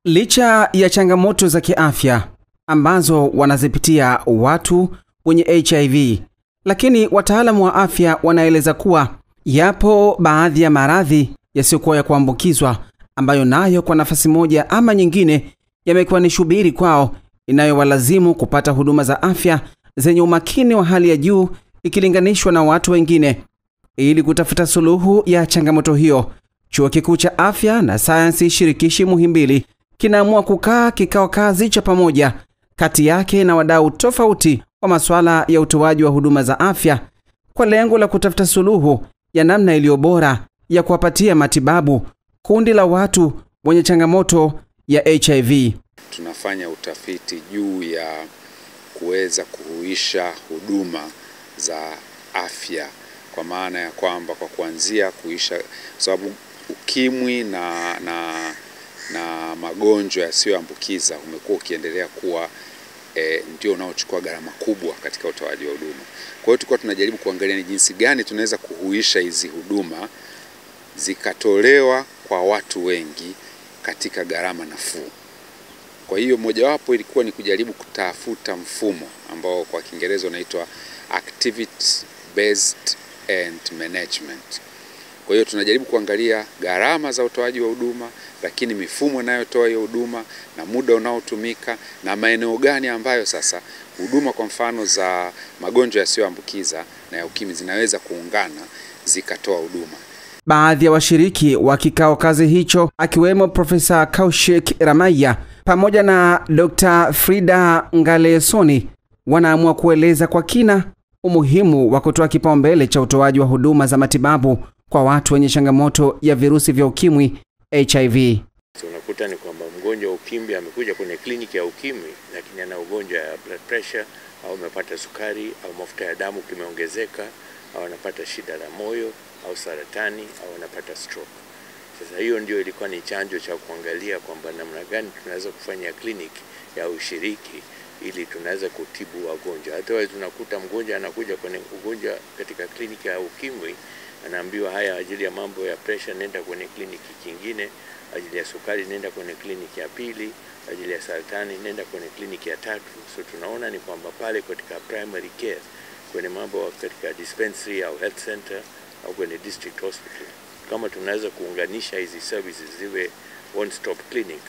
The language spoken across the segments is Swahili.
Licha ya changamoto za kiafya ambazo wanazipitia watu wenye HIV, lakini wataalamu wa afya wanaeleza kuwa yapo baadhi ya maradhi yasiyokuwa ya kuambukizwa ambayo nayo kwa nafasi moja ama nyingine yamekuwa ni shubiri kwao, inayowalazimu kupata huduma za afya zenye umakini wa hali ya juu ikilinganishwa na watu wengine. Ili kutafuta suluhu ya changamoto hiyo, Chuo Kikuu cha Afya na Sayansi Shirikishi Muhimbili kinaamua kukaa kikao kazi cha pamoja kati yake na wadau tofauti wa masuala ya utoaji wa huduma za afya kwa lengo la kutafuta suluhu ya namna iliyo bora ya kuwapatia matibabu kundi la watu wenye changamoto ya HIV. Tunafanya utafiti juu ya kuweza kuhuisha huduma za afya, kwa maana ya kwamba kwa kuanzia kuisha, sababu ukimwi na magonjwa yasiyoambukiza umekuwa ukiendelea kuwa ndio unaochukua gharama kubwa katika utoaji wa huduma. Kwa hiyo tulikuwa tunajaribu kuangalia ni jinsi gani tunaweza kuhuisha hizi huduma zikatolewa kwa watu wengi katika gharama nafuu. Kwa hiyo mojawapo ilikuwa ni kujaribu kutafuta mfumo ambao kwa Kiingereza unaitwa activity based and management. Kwa hiyo tunajaribu kuangalia gharama za utoaji wa huduma, lakini mifumo inayotoa hiyo huduma na muda unaotumika na maeneo gani ambayo sasa huduma kwa mfano za magonjwa yasiyoambukiza na ya ukimwi zinaweza kuungana zikatoa huduma. Baadhi ya washiriki wa kikao kazi hicho akiwemo Profesa Kaushik Ramaya pamoja na Dr. Frida Ngalesoni wanaamua kueleza kwa kina umuhimu wa kutoa kipaumbele cha utoaji wa huduma za matibabu kwa watu wenye changamoto ya virusi vya ukimwi HIV. Tunakuta ni kwamba mgonjwa wa ukimwi amekuja kwenye kliniki ya ukimwi lakini ana ugonjwa ya blood pressure au amepata sukari au mafuta ya damu kimeongezeka au anapata shida la moyo au saratani au anapata stroke. Sasa hiyo ndio ilikuwa ni chanjo cha kuangalia kwamba namna gani tunaweza kufanya kliniki ya ushiriki ili tunaweza kutibu wagonjwa. Hata tunakuta mgonjwa anakuja kwenye ugonjwa katika kliniki ya ukimwi, anaambiwa haya ajili ya mambo ya pressure nenda kwenye kliniki kingine, ajili ya sukari nenda kwenye kliniki ya pili, ajili ya saratani nenda kwenye kliniki ya tatu. So tunaona ni kwamba pale katika primary care, kwenye mambo katika dispensary au health center au kwenye district hospital, kama tunaweza kuunganisha hizi services ziwe one stop clinic,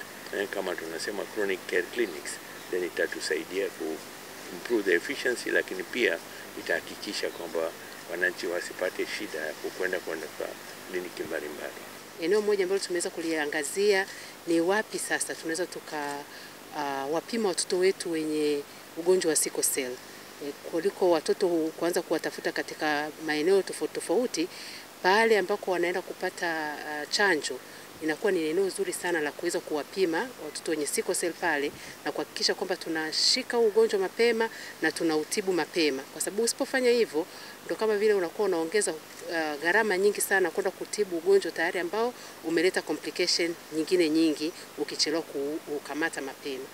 kama tunasema chronic care clinics, then itatusaidia ku improve the efficiency, lakini pia itahakikisha kwamba wananchi wasipate shida ya kwenda kwa kliniki mbalimbali. Eneo moja ambalo tumeweza kuliangazia ni wapi sasa tunaweza wapima watoto wetu wenye ugonjwa wa sickle cell. Kuliko watoto kuanza kuwatafuta katika maeneo tofauti tofauti, pale ambako wanaenda kupata chanjo inakuwa ni eneo zuri sana la kuweza kuwapima watoto wenye sickle cell pale na kuhakikisha kwamba tunashika ugonjwa mapema na tunautibu mapema, kwa sababu usipofanya hivyo ndio kama vile unakuwa unaongeza gharama nyingi sana kwenda kutibu ugonjwa tayari ambao umeleta complication nyingine nyingi ukichelewa kukamata mapema.